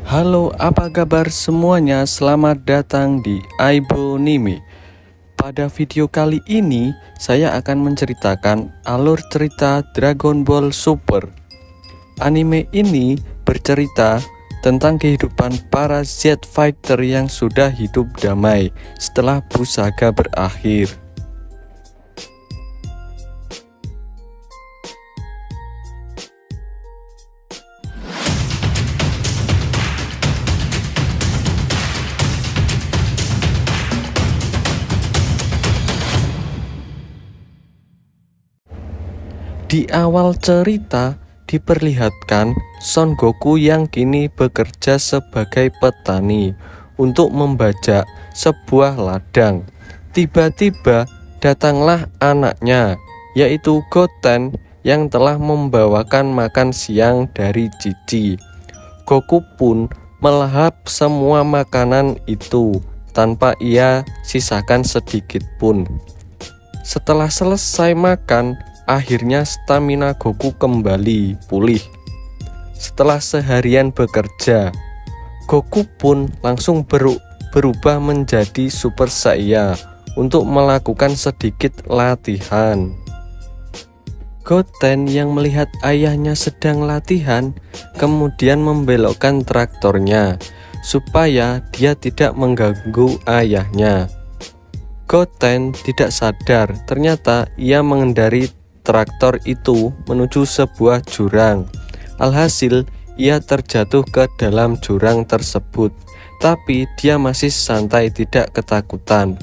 Halo, apa kabar semuanya? Selamat datang di Aibonime. Pada video kali ini, saya akan menceritakan alur cerita Dragon Ball Super. Anime ini bercerita tentang kehidupan para Z Fighter yang sudah hidup damai setelah Buu Saga berakhir. Di awal cerita diperlihatkan Son Goku yang kini bekerja sebagai petani untuk membajak sebuah ladang. Tiba-tiba datanglah anaknya, yaitu Goten, yang telah membawakan makan siang dari Cici. Goku pun melahap semua makanan itu tanpa ia sisakan sedikit pun. Setelah selesai makan, akhirnya stamina Goku kembali pulih. Setelah seharian bekerja, Goku pun langsung berubah menjadi Super Saiyan untuk melakukan sedikit latihan. Goten yang melihat ayahnya sedang latihan, kemudian membelokkan traktornya supaya dia tidak mengganggu ayahnya. Goten tidak sadar, ternyata ia mengendari traktor itu menuju sebuah jurang. Alhasil, ia terjatuh ke dalam jurang tersebut, tapi dia masih santai, tidak ketakutan.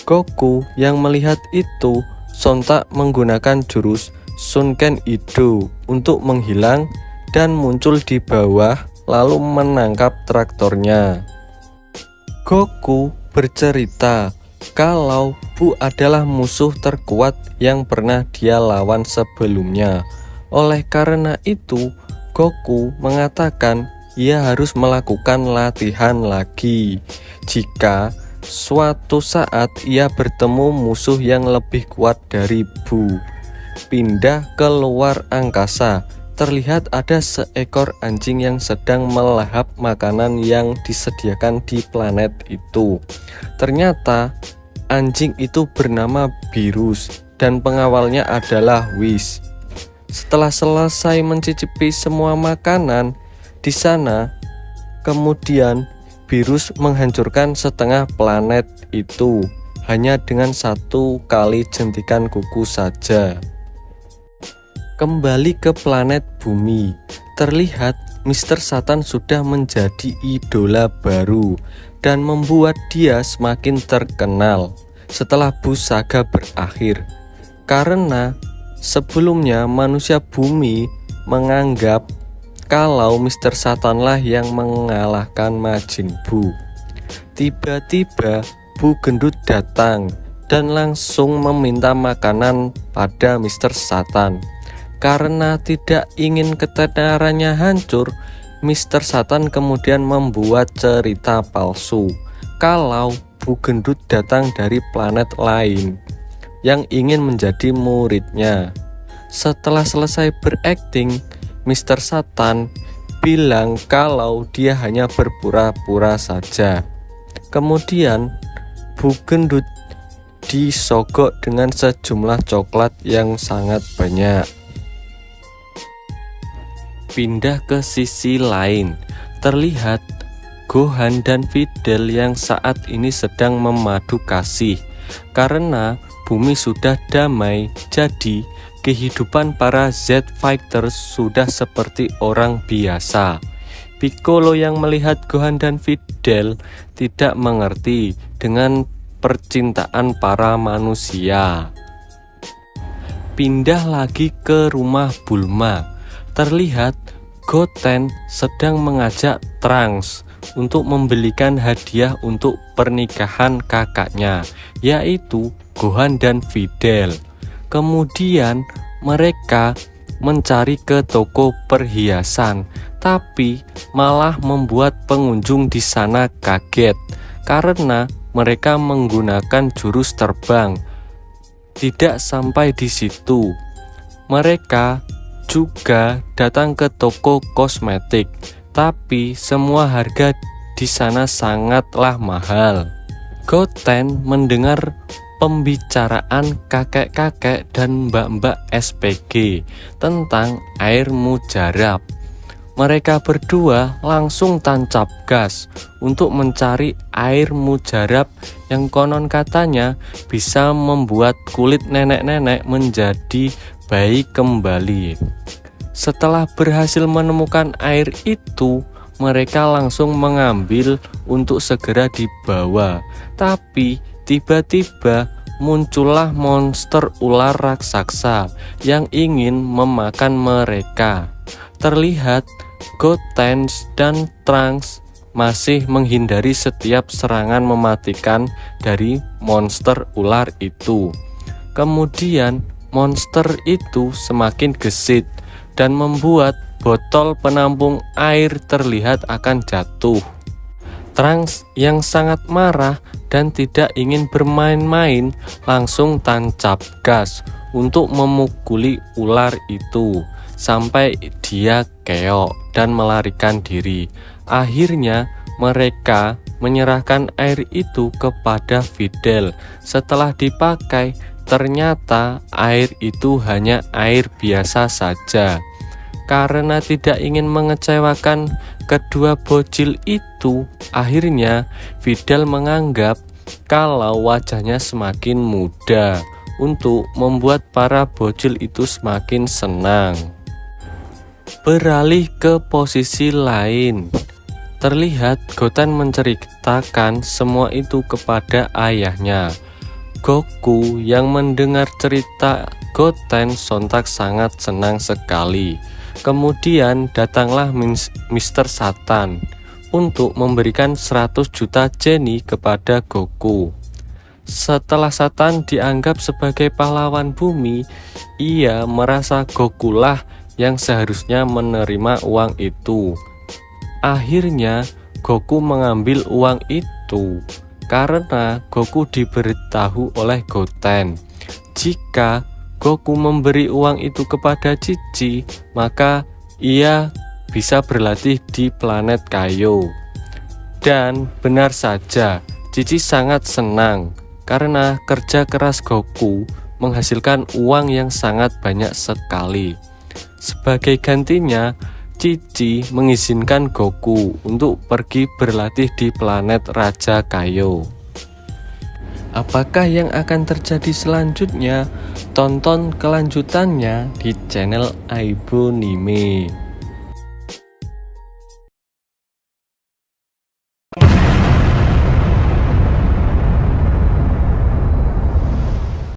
Goku yang melihat itu sontak menggunakan jurus Shunken Ido untuk menghilang dan muncul di bawah lalu menangkap traktornya. Goku bercerita kalau Buu adalah musuh terkuat yang pernah dia lawan sebelumnya. Oleh karena itu, Goku mengatakan ia harus melakukan latihan lagi jika suatu saat ia bertemu musuh yang lebih kuat dari Buu. Pindah ke luar angkasa, terlihat ada seekor anjing yang sedang melahap makanan yang disediakan di planet itu. Ternyata anjing itu bernama Beerus dan pengawalnya adalah Whis. Setelah selesai mencicipi semua makanan di sana, kemudian Beerus menghancurkan setengah planet itu hanya dengan satu kali jentikan kuku saja. Kembali ke planet bumi, terlihat Mr. Satan sudah menjadi idola baru dan membuat dia semakin terkenal setelah Buu Saga berakhir. Karena sebelumnya manusia bumi menganggap kalau Mr. Satanlah yang mengalahkan Majin Buu. Tiba-tiba Buu Gendut datang dan langsung meminta makanan pada Mr. Satan. Karena tidak ingin ketenarannya hancur, Mr. Satan kemudian membuat cerita palsu kalau Buu Gendut datang dari planet lain yang ingin menjadi muridnya. Setelah selesai berakting, Mr. Satan bilang kalau dia hanya berpura-pura saja. Kemudian Buu Gendut disogok dengan sejumlah coklat yang sangat banyak. Pindah ke sisi lain, terlihat Gohan dan Videl yang saat ini sedang memadu kasih. Karena bumi sudah damai, jadi kehidupan para Z Fighters sudah seperti orang biasa. Piccolo yang melihat Gohan dan Videl tidak mengerti dengan percintaan para manusia. Pindah lagi ke rumah Bulma, terlihat Goten sedang mengajak Trunks untuk membelikan hadiah untuk pernikahan kakaknya, yaitu Gohan dan Videl. Kemudian mereka mencari ke toko perhiasan, tapi malah membuat pengunjung di sana kaget karena mereka menggunakan jurus terbang. Tidak sampai di situ, mereka juga datang ke toko kosmetik tapi semua harga di sana sangatlah mahal. Goten mendengar pembicaraan kakek-kakek dan mbak-mbak SPG tentang air mujarab. Mereka berdua langsung tancap gas untuk mencari air mujarab yang konon katanya bisa membuat kulit nenek-nenek menjadi baik kembali. Setelah berhasil menemukan air itu, mereka langsung mengambil untuk segera dibawa. Tapi tiba-tiba muncullah monster ular raksasa yang ingin memakan mereka. Terlihat Goten dan Trunks masih menghindari setiap serangan mematikan dari monster ular itu. Kemudian monster itu semakin gesit dan membuat botol penampung air terlihat akan jatuh. Trunks yang sangat marah dan tidak ingin bermain-main langsung tancap gas untuk memukuli ular itu sampai dia keok dan melarikan diri. Akhirnya mereka menyerahkan air itu kepada Fidel. Setelah dipakai, ternyata air itu hanya air biasa saja. Karena tidak ingin mengecewakan kedua bocil itu, akhirnya Fidel menganggap kalau wajahnya semakin muda untuk membuat para bocil itu semakin senang. Beralih ke posisi lain, terlihat Goten menceritakan semua itu kepada ayahnya. Goku yang mendengar cerita Goten sontak sangat senang sekali. Kemudian datanglah Mr. Satan untuk memberikan 100 juta Jenny kepada Goku. Setelah Satan dianggap sebagai pahlawan bumi, ia merasa Goku lah yang seharusnya menerima uang itu. Akhirnya Goku mengambil uang itu karena Goku diberitahu oleh Goten jika Goku memberi uang itu kepada Cici, maka ia bisa berlatih di planet Kaio. Dan benar saja, Cici sangat senang karena kerja keras Goku menghasilkan uang yang sangat banyak sekali. Sebagai gantinya, Cici mengizinkan Goku untuk pergi berlatih di planet Raja Kaio. Apakah yang akan terjadi selanjutnya? Tonton kelanjutannya di channel Aibonime.